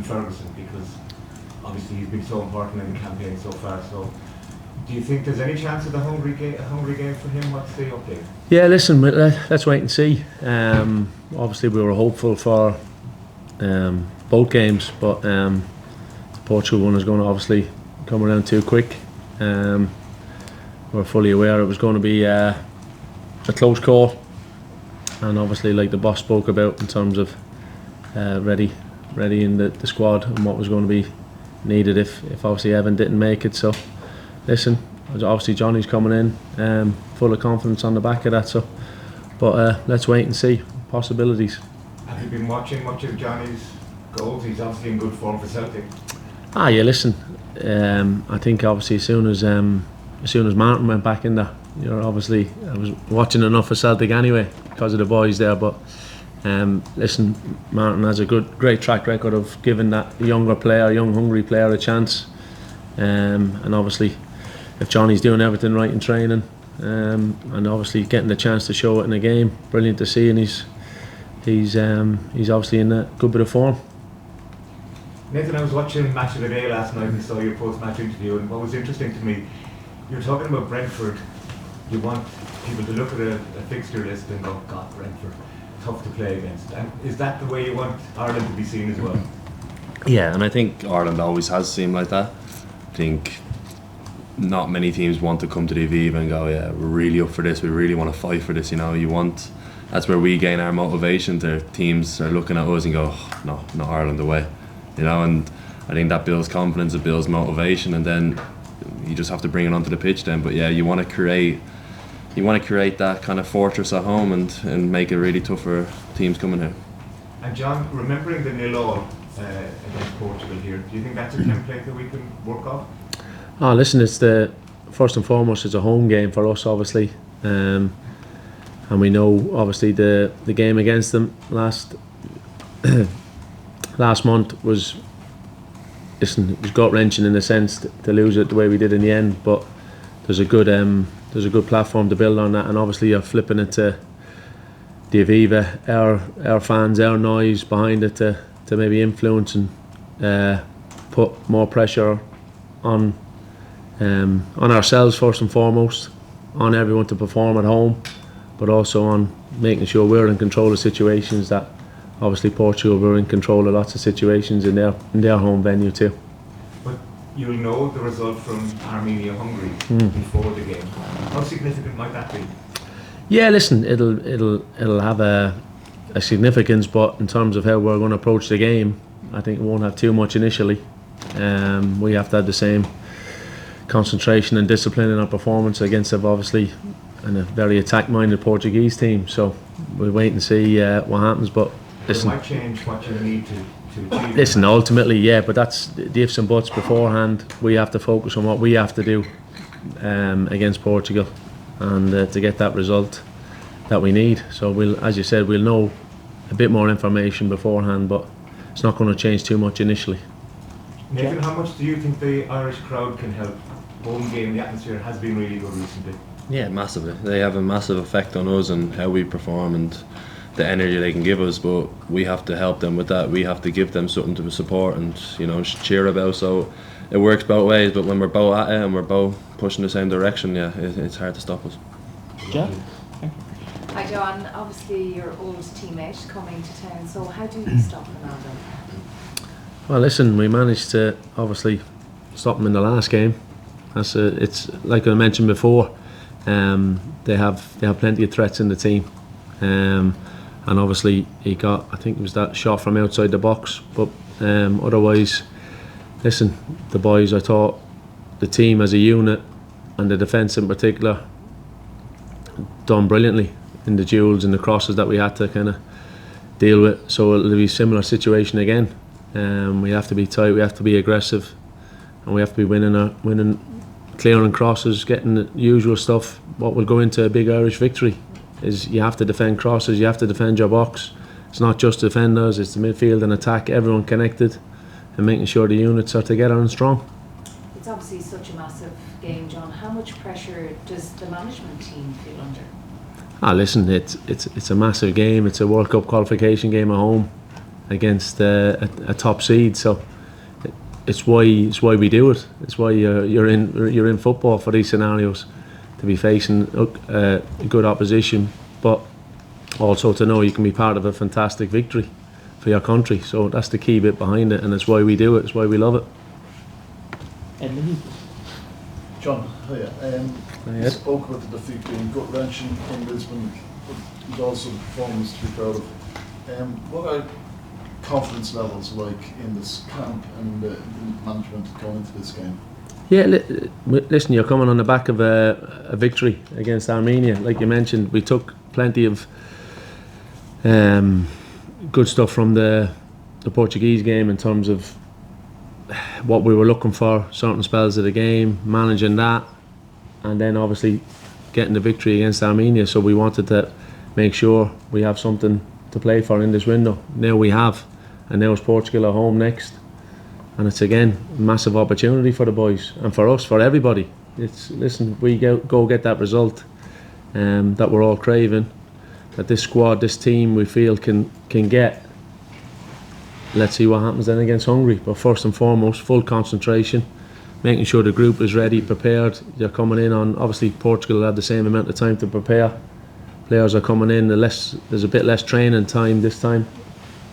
Ferguson, because obviously he's been so important in the campaign so far. So, do you think there's any chance of a hungry game for him? What's the update? Yeah, listen, let's wait and see. Obviously, we were hopeful for both games, but the Portugal one is going to obviously come around too quick. We're fully aware it was going to be a close call, and obviously, like the boss spoke about in terms of ready in the squad and what was going to be needed if obviously Evan didn't make it. So, listen, obviously Johnny's coming in full of confidence on the back of that. So, but let's wait and see possibilities. Have you been watching much of Johnny's goals? He's obviously in good form for Celtic. Yeah, listen. I think obviously as soon as Martin went back in there, I was watching enough for Celtic anyway because of the boys there. But listen, Martin has a great track record of giving that young hungry player a chance. And obviously, if Johnny's doing everything right in training, and obviously getting the chance to show it in a game, brilliant to see, and he's obviously in a good bit of form. Nathan, I was watching Match of the Day last night and saw your post-match interview, and what was interesting to me, you were talking about Brentford. You want people to look at a fixture list and go, God, Brentford, tough to play against. And is that the way you want Ireland to be seen as well? Yeah, and I think Ireland always has seemed like that. I think not many teams want to come to the Aviva and go, yeah, we're really up for this, we really want to fight for this. That's where we gain our motivation. Teams are looking at us and go, oh, no, not Ireland away. And I think that builds confidence, it builds motivation, and then you just have to bring it onto the pitch then. But yeah, you want to create that kind of fortress at home and make it really tough for teams coming here. And John, remembering the 0-0 against Portugal here, do you think that's a template that we can work off? Listen, it's first and foremost, it's a home game for us, obviously, and we know obviously the game against them last month was gut wrenching in a sense to lose it the way we did in the end. But there's a good platform to build on that, and obviously you're flipping it to the Aviva, our fans, our noise behind it to maybe influence and put more pressure on ourselves first and foremost, on everyone to perform at home, but also on making sure we're in control of situations that obviously Portugal were in control of lots of situations in their home venue too. But you'll know the result from Armenia-Hungary before the game. How significant might that be? Yeah, listen, it'll have a significance, but in terms of how we're going to approach the game, I think it won't have too much initially. We have to have the same concentration and discipline in our performance against obviously a very attack-minded Portuguese team. So we'll wait and see what happens. But listen, it might change what you need to achieve. Listen, ultimately, yeah, but that's the ifs and buts beforehand. We have to focus on what we have to do against Portugal, and to get that result that we need. So we'll, as you said, we'll know a bit more information beforehand, but it's not going to change too much initially. Nathan, how much do you think the Irish crowd can help? Home game, the atmosphere has been really good recently. Yeah, massively. They have a massive effect on us and how we perform and the energy they can give us, but we have to help them with that. We have to give them something to support and cheer about. So it works both ways, but when we're both at it and we're both pushing the same direction, yeah, it's hard to stop us. Yeah. Hi John, obviously your old teammate coming to town, so how do you stop Ronaldo? Well, listen, we managed to obviously stop him in the last game. It's like I mentioned before, they have plenty of threats in the team, and obviously he got, I think it was that shot from outside the box, but otherwise, listen, the boys, I thought the team as a unit and the defence in particular done brilliantly in the duels and the crosses that we had to kind of deal with. So it'll be a similar situation again. We have to be tight, we have to be aggressive, and we have to be winning, clearing crosses, getting the usual stuff. What will go into a big Irish victory is you have to defend crosses, you have to defend your box. It's not just defenders, it's the midfield and attack, everyone connected, and making sure the units are together and strong. It's obviously such a massive game, John. How much pressure does the management team feel under? Listen, it's a massive game. It's a World Cup qualification game at home. against a top seed. So it's why we do it. It's why you're in football for these scenarios, to be facing good opposition, but also to know you can be part of a fantastic victory for your country. So that's the key bit behind it, and it's why we do it. It's why we love it. John, hiya. You spoke about the defeat being gut-wrenching in Lisbon, but also the performance to be proud of. What are confidence levels like in this camp and the management going into this game? Yeah, listen, you're coming on the back of a victory against Armenia. Like you mentioned, we took plenty of good stuff from the Portuguese game in terms of what we were looking for, certain spells of the game, managing that, and then obviously getting the victory against Armenia. So we wanted to make sure we have something to play for in this window. Now we have, and now it's Portugal at home next, and it's again a massive opportunity for the boys and for us, for everybody. It's listen, we go get that result that we're all craving, that this squad, this team, we feel can get. Let's see what happens then against Hungary. But first and foremost, full concentration, making sure the group is ready, prepared. You're coming in on, obviously Portugal will have the same amount of time to prepare. Players are coming in, there's a bit less training time this time,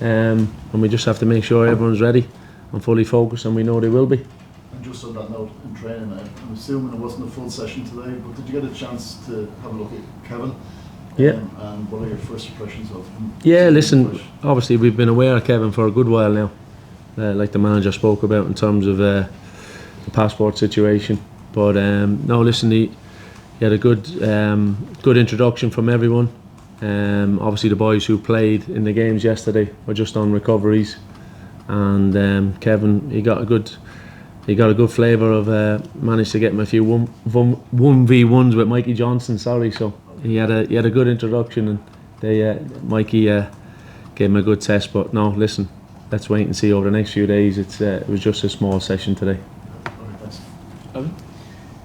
and we just have to make sure everyone's ready and fully focused, and we know they will be. And just on that note, in training, I'm assuming it wasn't a full session today, but did you get a chance to have a look at Kevin? Yeah. And what are your first impressions of him? Yeah, listen, obviously we've been aware of Kevin for a good while now, like the manager spoke about in terms of the passport situation. But no, listen, he had a good introduction from everyone. Obviously the boys who played in the games yesterday were just on recoveries, and Kevin, he got a good flavour of managed to get him a few 1v1s with Mikey Johnson. So he had a good introduction, and Mikey gave him a good test. But no, listen, let's wait and see over the next few days. It was just a small session today. Okay, thanks.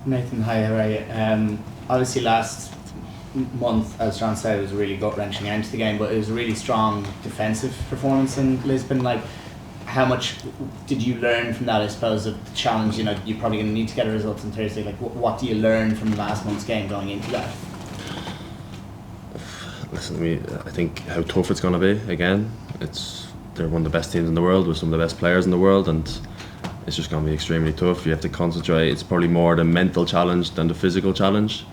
Nathan, hi, how are you? Obviously last month, as John said, it was a really gut-wrenching end to the game, but it was a really strong defensive performance in Lisbon. Like, how much did you learn from that, I suppose, of the challenge? You know, you're probably going to need to get a result on Thursday. Like, what do you learn from last month's game going into that? Listen to me, I think how tough it's going to be. Again, they're one of the best teams in the world with some of the best players in the world, and it's just going to be extremely tough. You have to concentrate. It's probably more the mental challenge than the physical challenge.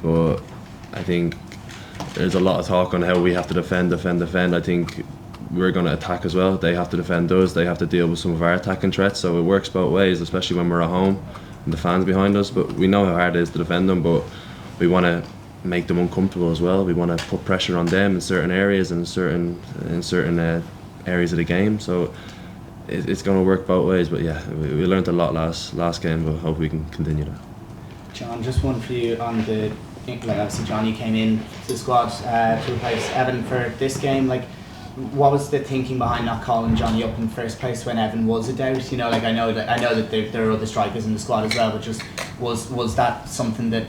But I think there's a lot of talk on how we have to defend. I think we're going to attack as well. They have to defend us. They have to deal with some of our attacking threats. So it works both ways, especially when we're at home and the fans behind us. But we know how hard it is to defend them, but we want to make them uncomfortable as well. We want to put pressure on them in certain areas and in certain areas of the game. So it's going to work both ways. But yeah, we learned a lot last game, but hope we can continue that. John, just one for you on the, like, obviously John, you came in to the squad to replace Evan for this game. Like, what was the thinking behind not calling Johnny up in first place when Evan was a doubt? You know, like I know that there are other strikers in the squad as well, but just was that something that,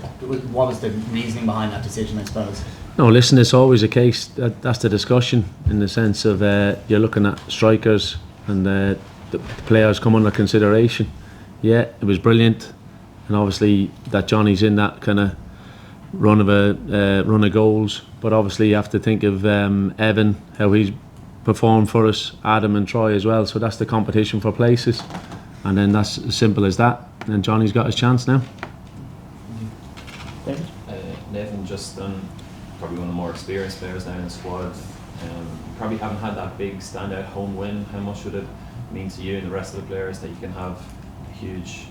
what was the reasoning behind that decision, I suppose? No, listen, it's always a case that's the discussion, in the sense of you're looking at strikers and the players come under consideration. Yeah, it was brilliant, and obviously that Johnny's in that kind of run of goals, but obviously you have to think of Evan, how he's performed for us, Adam and Troy as well. So that's the competition for places, and then that's as simple as that. And Johnny's got his chance now. Nathan, just probably one of the more experienced players now in the squad. Probably haven't had that big standout home win. How much would it mean to you and the rest of the players that you can have a huge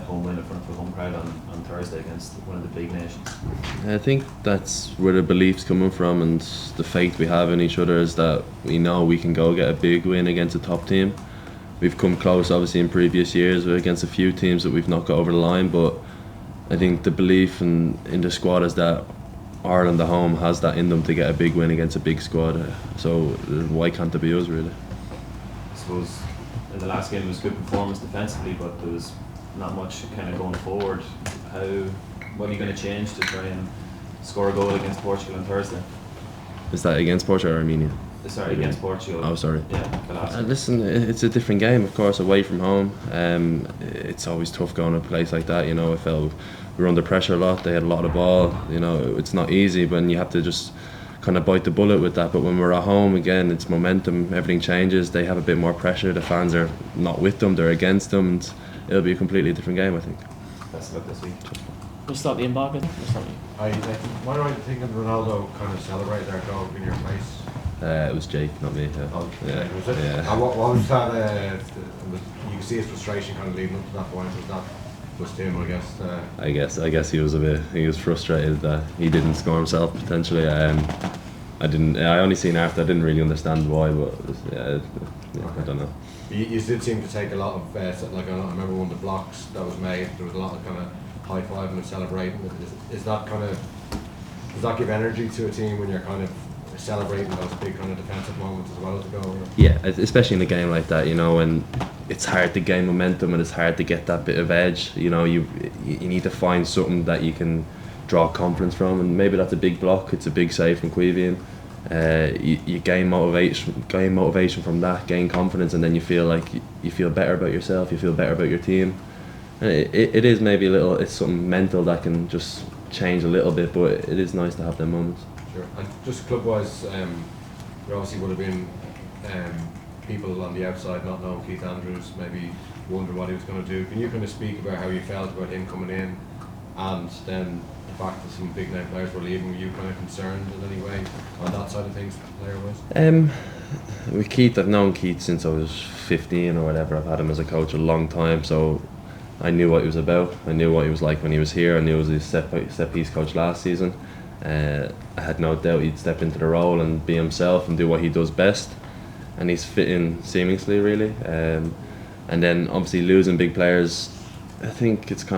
home win in front of a home crowd on Thursday against one of the big nations? I think that's where the belief's coming from, and the faith we have in each other is that we know we can go get a big win against a top team. We've come close obviously in previous years against a few teams that we've not got over the line, but I think the belief in the squad is that Ireland at home has that in them to get a big win against a big squad. So why can't it be us, really? I suppose in the last game it was a good performance defensively, but there was not much kind of going forward. What are you going to change to try and score a goal against Portugal on Thursday? Is that against Portugal or Armenia? Sorry, against Portugal. Oh, sorry. Yeah, the last one. Listen, it's a different game, of course, away from home. It's always tough going to a place like that. You know, I felt we were under pressure a lot. They had a lot of ball. You know, it's not easy, but you have to just kind of bite the bullet with that. But when we're at home, again, it's momentum. Everything changes. They have a bit more pressure. The fans are not with them; they're against them. And it'll be a completely different game, I think. Best of luck this week. We'll start the embargo. We'll start you. What do I think of Ronaldo kind of celebrate their goal in your face? It was Jake, not me. Oh, Yeah. was it? Yeah. And what was that? You can see his frustration kind of leading up to that point. Was that was him, I guess? I guess he was frustrated that he didn't score himself potentially. I only seen after. I didn't really understand why, but I don't know. You did seem to take a lot of like I remember one of the blocks that was made. There was a lot of kind of high fiving and celebrating. Is that kind of, does that give energy to a team when you're kind of celebrating those big kind of defensive moments as well as the goal? Yeah, especially in a game like that, you know, and it's hard to gain momentum and it's hard to get that bit of edge. You know, you need to find something that you can draw confidence from, and maybe that's a big block. It's a big save from Quevian. You gain motivation from that, gain confidence, and then you feel like you feel better about yourself. You feel better about your team. And it is maybe a little. It's something mental that can just change a little bit, but it is nice to have them moments. Sure. And just club-wise, there obviously would have been people on the outside not knowing Keith Andrews, maybe wonder what he was going to do. Can you kind of speak about how you felt about him coming in, and then the fact that some big name players were leaving? Were you kind of concerned in any way on that side of things, player-wise? With Keith, I've known Keith since I was 15 or whatever. I've had him as a coach a long time, so I knew what he was about. I knew what he was like when he was here. I knew he was a set piece coach last season. I had no doubt he'd step into the role and be himself and do what he does best, and he's fitting seamlessly, really. And then obviously losing big players, I think it's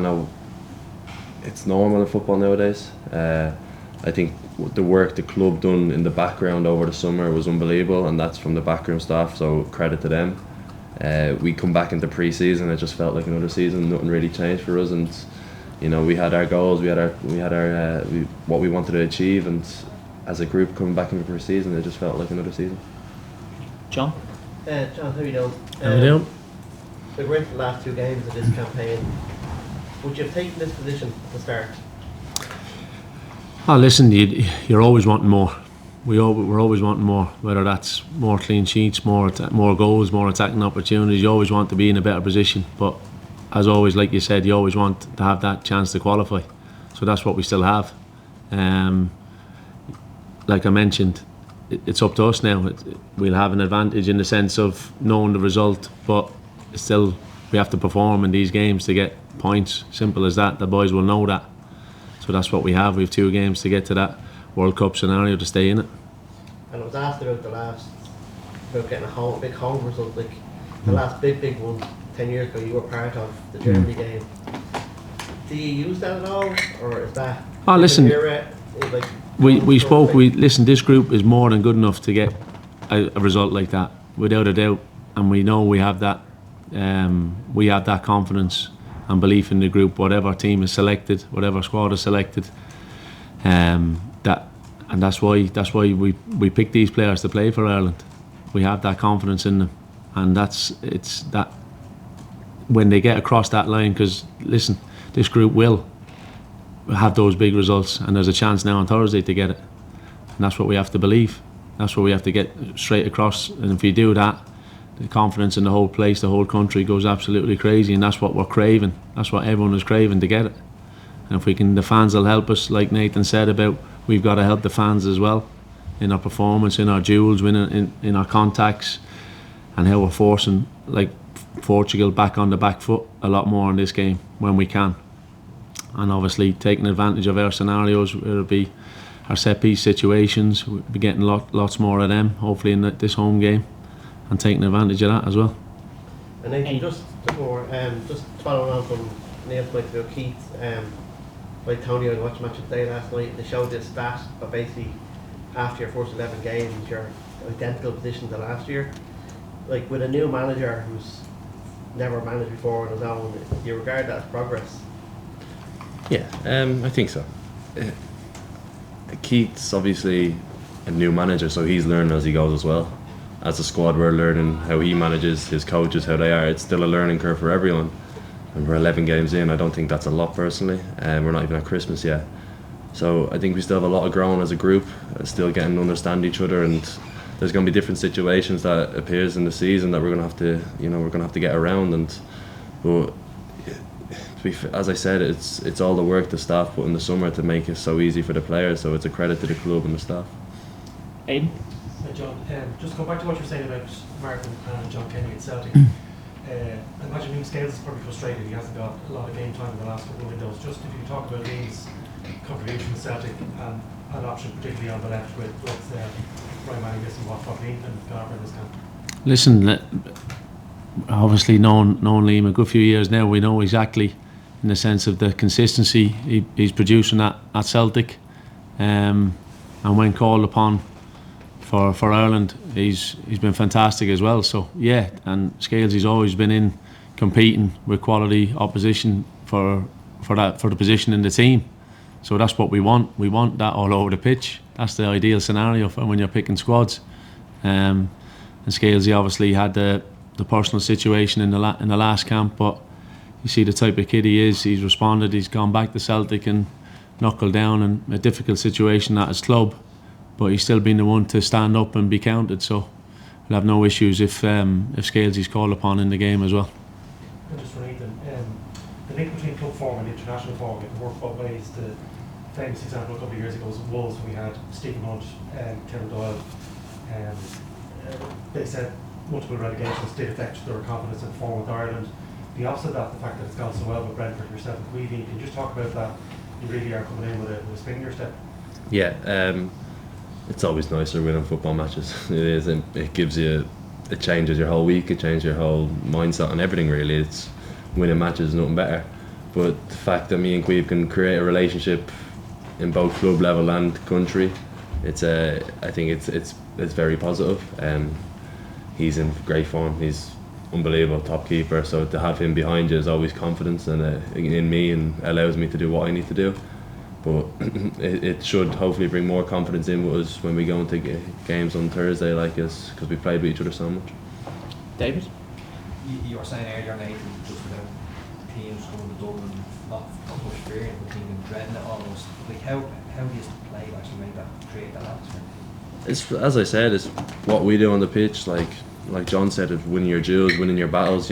normal in football nowadays. I think the work the club done in the background over the summer was unbelievable, and that's from the backroom staff, so credit to them. We come back into pre-season, it just felt like another season. Nothing really changed for us, and you know, we had our goals, we had our what we wanted to achieve, and as a group coming back into pre-season, it just felt like another season. John? John, how are you doing? How are you doing? We're into the last 2 games of this campaign. Would you have taken this position at the start? Oh, listen, you're always wanting more. We're always wanting more, whether that's more clean sheets, more goals, more attacking opportunities. You always want to be in a better position, but as always, like you said, you always want to have that chance to qualify. So that's what we still have. Like I mentioned, it's up to us now. We'll have an advantage in the sense of knowing the result, but still we have to perform in these games to get points. Simple as that. The boys will know that. So that's what we have. We have 2 games to get to that World Cup scenario to stay in it. And it was asked about about getting a big home result, like the last big one 10 years ago. You were part of the Germany game. Do you use that at all, or is that? Oh, listen. Like, We spoke. Listen. This group is more than good enough to get a result like that, without a doubt. And we know we have that. We have that confidence and belief in the group. Whatever team is selected, whatever squad is selected, that's why we pick these players to play for Ireland. We have that confidence in them, and it's that when they get across that line. Because listen, this group will have those big results, and there's a chance now on Thursday to get it, and that's what we have to believe. That's what we have to get straight across, and if we do that, the confidence in the whole place, the whole country goes absolutely crazy, and that's what we're craving. That's what everyone is craving, to get it. And if we can, the fans will help us, like Nathan said about, we've got to help the fans as well in our performance, in our duels, in our contacts, and how we're forcing like Portugal back on the back foot a lot more in this game when we can. And obviously taking advantage of our scenarios, it'll be our set piece situations. We'll be getting lots more of them, hopefully in this home game, and taking advantage of that as well. And Nathan, just following on from Neil's point about Keith, like Tony, I watched Match of the Day last night. They showed this stat, but basically after your first 11 games, you're identical position to last year. Like, with a new manager who's never managed before on his own, do you regard that as progress? Yeah, I think so. Keith's obviously a new manager, so he's learning as he goes as well. As a squad, we're learning how he manages his coaches, how they are. It's still a learning curve for everyone. And we're 11 games in. I don't think that's a lot personally, and we're not even at Christmas yet. So I think we still have a lot of growing as a group, still getting to understand each other, and there's going to be different situations that appears in the season that we're going to have to, we're going to have to get around. But as I said, it's all the work the staff put in the summer to make it so easy for the players. So it's a credit to the club and the staff. Aidan? Hey John, just go back to what you were saying about Martin and John Kenny at Celtic. I imagine Liam Scales is probably frustrated. He hasn't got a lot of game time in the last couple of windows. Just if you could talk about Liam's contribution to Celtic and an option particularly on the left with Brian Manning missing what Liam and Garber in this camp. Listen, obviously knowing Liam a good few years now, we know exactly in the sense of the consistency he's producing at Celtic, and when called upon for Ireland, he's been fantastic as well. So yeah, and Scales, he's always been in competing with quality opposition for the position in the team. So that's what we want. We want that all over the pitch. That's the ideal scenario for when you're picking squads. And Scales, he obviously had the personal situation in the last camp, but you see the type of kid he is. He's responded. He's gone back to Celtic and knuckled down in a difficult situation at his club, but he's still been the one to stand up and be counted. So we'll have no issues if Scales is called upon in the game as well. And just for Ethan, the link between club form and international form can work both ways. The famous example a couple of years ago was Wolves, when we had Stephen Hunt and Kevin Doyle. They said multiple relegations did affect their confidence in form with Ireland. The opposite of that, the fact that it's gone so well with Brentford, yourself and Queevy, can you just talk about that? You really are coming in with a spin in your step. Yeah, it's always nicer winning football matches. It is. It gives you, it changes your whole week. It changes your whole mindset and everything. Really, it's winning matches is nothing better. But the fact that me and Queeve can create a relationship in both club level and country, I think it's very positive. He's in great form. He's unbelievable, top keeper. So to have him behind you is always confidence and in me, and allows me to do what I need to do. But it should hopefully bring more confidence in with us when we go into games on Thursday like this, because we played with each other so much. David? You were saying earlier, Nathan, just about teams coming to Dublin, not much experience with team and dreading it almost. Like how do you play to actually create that atmosphere? It's, as I said, it's what we do on the pitch. Like John said, it's winning your duels, winning your battles.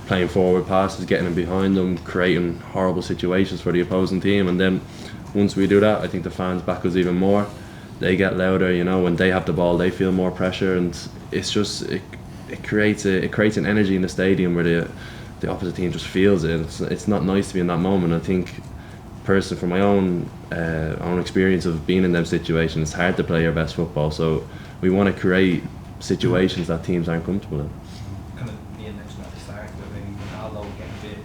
Playing forward passes, getting them behind them, creating horrible situations for the opposing team, and then once we do that, I think the fans back us even more. They get louder. When they have the ball, they feel more pressure, and it's just it creates an energy in the stadium where the opposite team just feels it. It's not nice to be in that moment. I think, personally, from my own experience of being in them situations, it's hard to play your best football. So we want to create situations that teams aren't comfortable in. Kind of Ian mentioned at the start that maybe Ronaldo getting a bit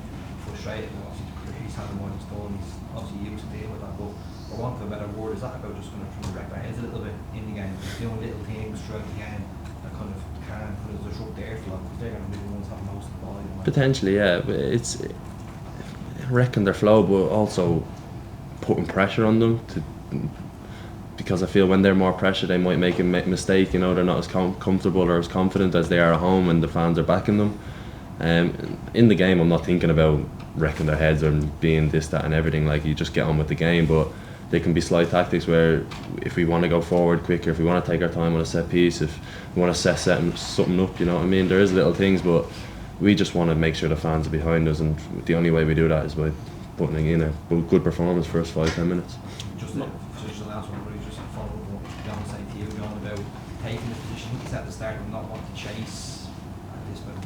frustrated. Obviously, he's had more than done. He's obviously used to deal with that. But for want of a better word, is that about just kind of trying to wreck their heads a little bit in the game, doing little things throughout the game that kind of can disrupt their flow, because they're going to be the ones having most of the ball. Potentially, yeah. But it's wrecking their flow, but also putting pressure on them because I feel when they're more pressure, they might make a mistake. They're not as comfortable or as confident as they are at home, and the fans are backing them. In the game, I'm not thinking about wrecking their heads or being this, that, and everything. Like, you just get on with the game. But there can be slight tactics where, if we want to go forward quicker, if we want to take our time on a set piece, if we want to set something up, you know what I mean. There is little things, but we just want to make sure the fans are behind us, and the only way we do that is by putting in a good performance first 5-10 minutes. Just the last one, really, just to follow up what John was saying to you, John, about taking the position. He said at the start of not wanting to chase at this point,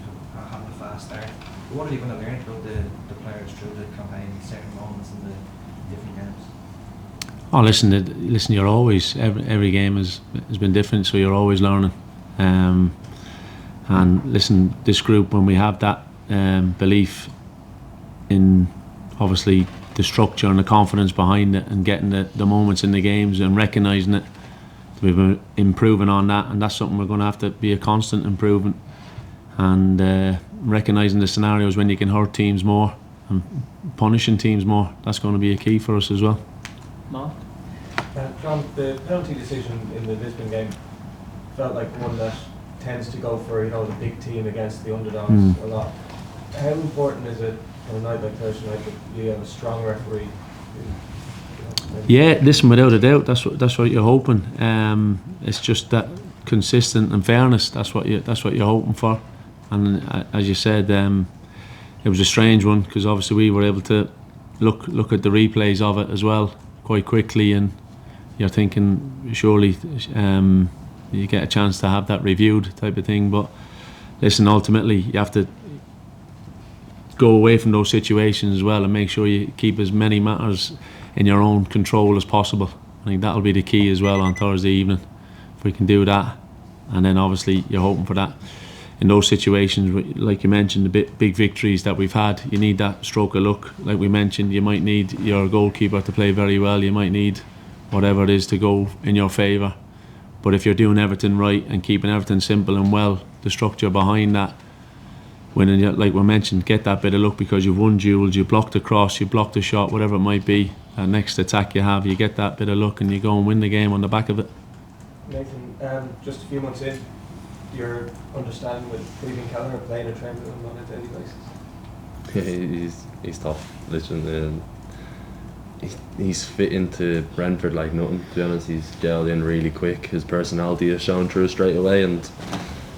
having a fast start. But what are you going to learn through the players through the campaign, certain moments in the different games? Oh, listen. You're always every game has been different, so you're always learning. And listen, this group, when we have that belief in obviously the structure and the confidence behind it, and getting the moments in the games and recognising it, we've been improving on that, and that's something we're going to have to be a constant improvement. And recognising the scenarios when you can hurt teams more and punishing teams more, that's going to be a key for us as well. Mark? John, the penalty decision in the Lisbon game felt like one that tends to go for, the big team against the underdogs a lot. How important is it on a night like Thursday night that you have a strong referee? Yeah, listen, without a doubt, that's what you're hoping. It's just that consistent and fairness. That's what you're hoping for. And as you said, it was a strange one because obviously we were able to look at the replays of it as well quite quickly, and you're thinking surely you get a chance to have that reviewed type of thing. But listen, ultimately you have to go away from those situations as well and make sure you keep as many matters in your own control as possible. I think that'll be the key as well on Thursday evening, if we can do that. And then obviously you're hoping for that in those situations, like you mentioned, the big victories that we've had. You need that stroke of luck. Like we mentioned, you might need your goalkeeper to play very well, you might need whatever it is to go in your favour. But if you're doing everything right and keeping everything simple and well, the structure behind that, when, like we mentioned, get that bit of luck because you've won duels, you blocked a cross, you blocked a shot, whatever it might be, that next attack you have, you get that bit of luck and you go and win the game on the back of it. Nathan, just a few months in, your understanding with Cleveland Kelleher playing a trend on a daily basis? Yeah, he's tough. Listen, he's fit into Brentford like nothing, to be honest. He's gelled in really quick. His personality has shown through straight away, and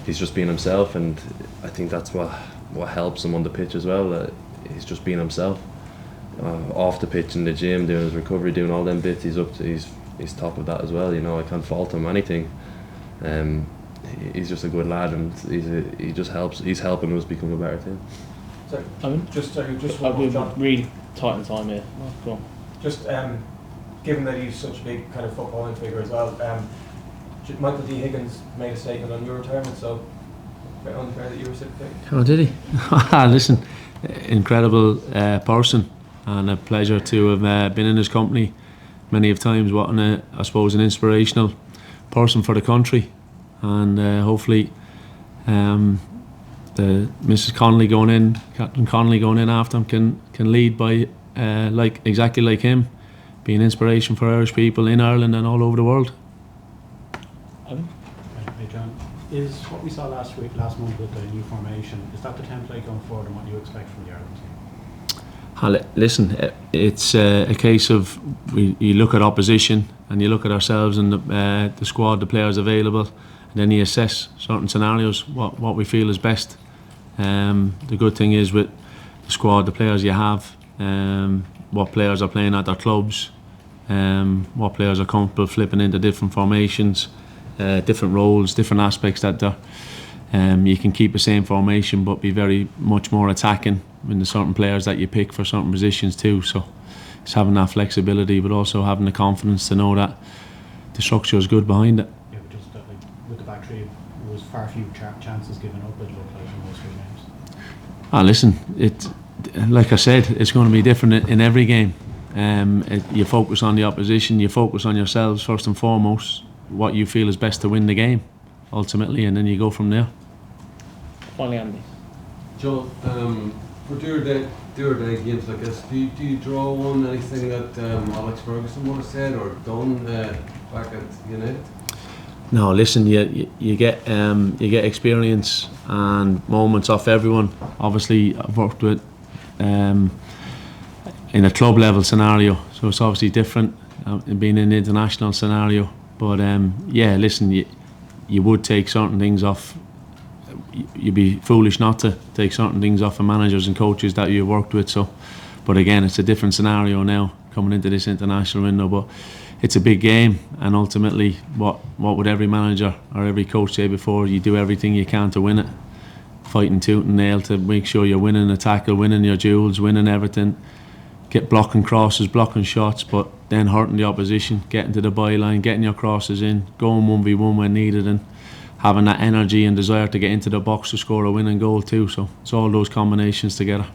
he's just being himself, and I think that's what helps him on the pitch as well. He's just being himself. Off the pitch, in the gym, doing his recovery, doing all them bits, he's top of that as well. I can't fault him anything. He's just a good lad, and he just helps. He's helping us become a better team. Sorry, just one more, John. Really tight on time here. Go on. Just given that he's such a big kind of footballing figure as well, Michael D. Higgins made a statement on your retirement, so very unfair that you reciprocated. Oh, did he? Listen, incredible person, and a pleasure to have been in his company many of times. What an inspirational person for the country, and hopefully the Mrs. Connolly going in, Captain Connolly going in after him can lead by exactly like him, be an inspiration for Irish people in Ireland and all over the world. Evan? Hey John, is what we saw last month with the new formation, is that the template going forward and what you expect from the Ireland team? Listen, it's a case of you look at opposition and you look at ourselves and the squad, the players available, and then you assess certain scenarios, what we feel is best. The good thing is with the squad, the players you have, what players are playing at their clubs, what players are comfortable flipping into different formations, different roles, different aspects that you can keep the same formation but be very much more attacking in the certain players that you pick for certain positions too. So it's having that flexibility but also having the confidence to know that the structure is good behind it. Yeah, but just with the back three, there was far few chances given up, it looked like, in those three games. Listen, like I said, it's going to be different in every game. You focus on the opposition, you focus on yourselves first and foremost, what you feel is best to win the game ultimately, and then you go from there. Finally, Andy. Joe, for do or die games like this, do you draw on anything that Alex Ferguson would have said or done back at United? No, listen, you get experience and moments off everyone. Obviously, I've worked with in a club level scenario, so it's obviously different being in an international scenario. But yeah, listen, you would take certain things off. You'd be foolish not to take certain things off of managers and coaches that you've worked with. So, but again, it's a different scenario now coming into this international window. But it's a big game, and ultimately, what would every manager or every coach say before? You do everything you can to win it, fighting tooth and nail to make sure you're winning a tackle, winning your duels, winning everything. Get blocking crosses, blocking shots, but then hurting the opposition, getting to the byline, getting your crosses in, going 1v1 when needed, and having that energy and desire to get into the box to score a winning goal too. So it's all those combinations together.